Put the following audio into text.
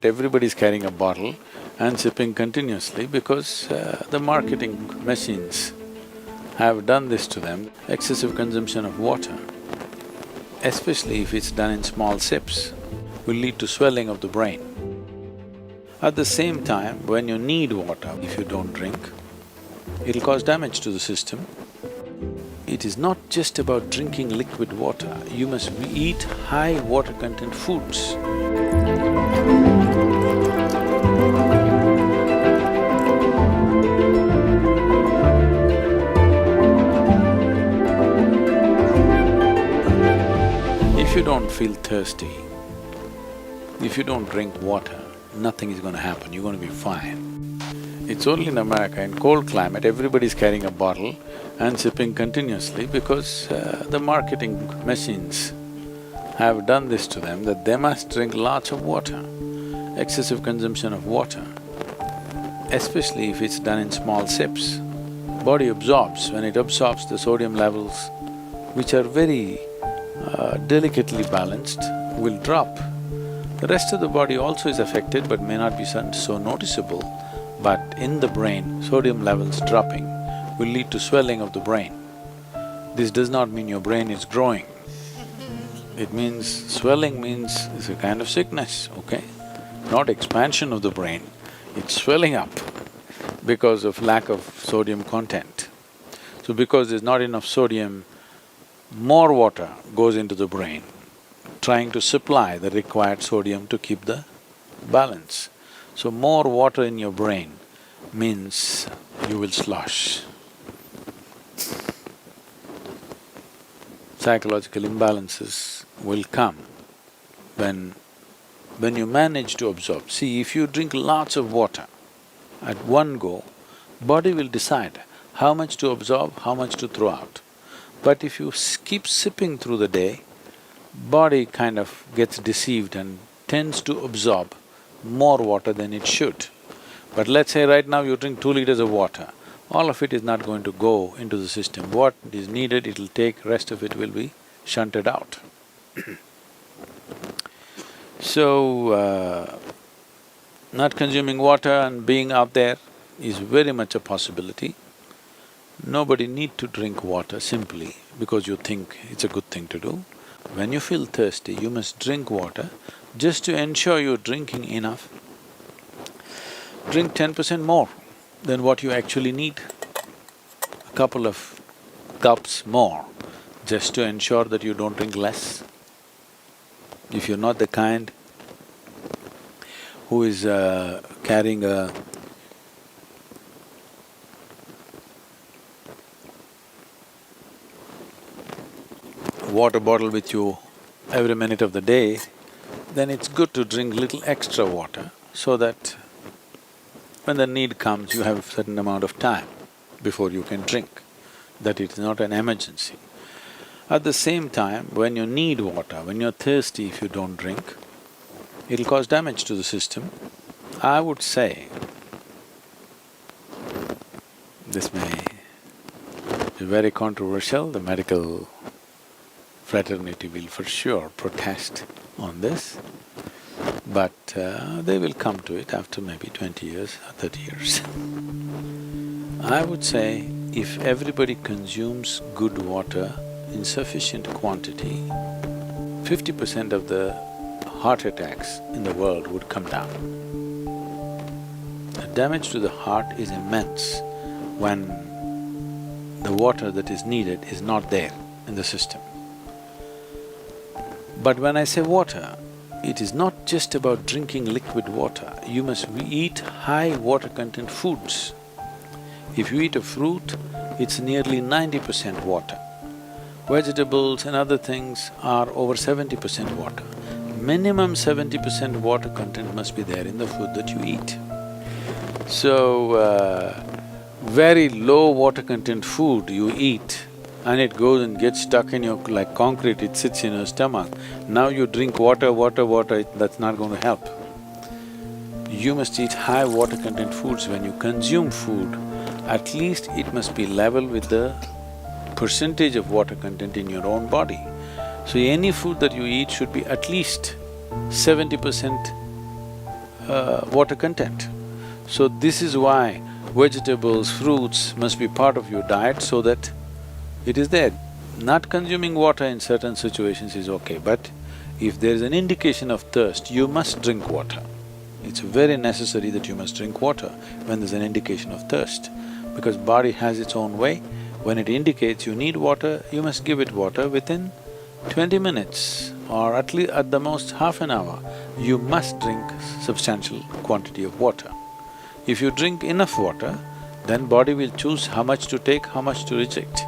everybody's carrying a bottle and sipping continuously because the marketing machines have done this to them. Excessive consumption of water, especially if it's done in small sips, will lead to swelling of the brain. At the same time, when you need water, if you don't drink, it'll cause damage to the system. It is not just about drinking liquid water, you must eat high water content foods. If you don't feel thirsty, if you don't drink water, nothing is gonna happen, you're gonna be fine. It's only in America, in cold climate, everybody's carrying a bottle and sipping continuously because the marketing machines have done this to them that they must drink lots of water. Excessive consumption of water, especially if it's done in small sips. Body absorbs, when it absorbs the sodium levels, which are very delicately balanced, will drop. The rest of the body also is affected but may not be so noticeable, but in the brain, sodium levels dropping will lead to swelling of the brain. This does not mean your brain is growing. It means… swelling means it's a kind of sickness, okay? Not expansion of the brain, it's swelling up because of lack of sodium content. So because there's not enough sodium, more water goes into the brain, trying to supply the required sodium to keep the balance. So more water in your brain means you will slosh. Psychological imbalances will come when you manage to absorb. See, if you drink lots of water at one go, body will decide how much to absorb, how much to throw out. But if you keep sipping through the day, body kind of gets deceived and tends to absorb more water than it should. But let's say right now you drink 2 liters of water, all of it is not going to go into the system. What is needed, it'll take, rest of it will be shunted out. So, not consuming water and being out there is very much a possibility. Nobody need to drink water simply because you think it's a good thing to do. When you feel thirsty, you must drink water just to ensure you're drinking enough. Drink 10% more than what you actually need, a couple of cups more, just to ensure that you don't drink less. If you're not the kind who is carrying a water bottle with you every minute of the day, then it's good to drink little extra water so that when the need comes, you have a certain amount of time before you can drink, that it's not an emergency. At the same time, when you need water, when you're thirsty, if you don't drink, it'll cause damage to the system. I would say, this may be very controversial, the medical fraternity will for sure protest on this, but they will come to it after maybe 20 years or 30 years. I would say if everybody consumes good water in sufficient quantity, 50% of the heart attacks in the world would come down. The damage to the heart is immense when the water that is needed is not there in the system. But when I say water, it is not just about drinking liquid water, you must eat high water content foods. If you eat a fruit, it's nearly 90% water. Vegetables and other things are over 70% water. Minimum 70% water content must be there in the food that you eat. So, very low water content food you eat and it goes and gets stuck in your… like concrete, it sits in your stomach. Now you drink water, that's not going to help. You must eat high water content foods. When you consume food, at least it must be level with the percentage of water content in your own body. So any food that you eat should be at least 70% water content. So this is why vegetables, fruits must be part of your diet so that it is there. Not consuming water in certain situations is okay, but if there is an indication of thirst, you must drink water. It's very necessary that you must drink water when there's an indication of thirst, because body has its own way. When it indicates you need water, you must give it water within 20 minutes or at least at the most half an hour. You must drink substantial quantity of water. If you drink enough water, then body will choose how much to take, how much to reject.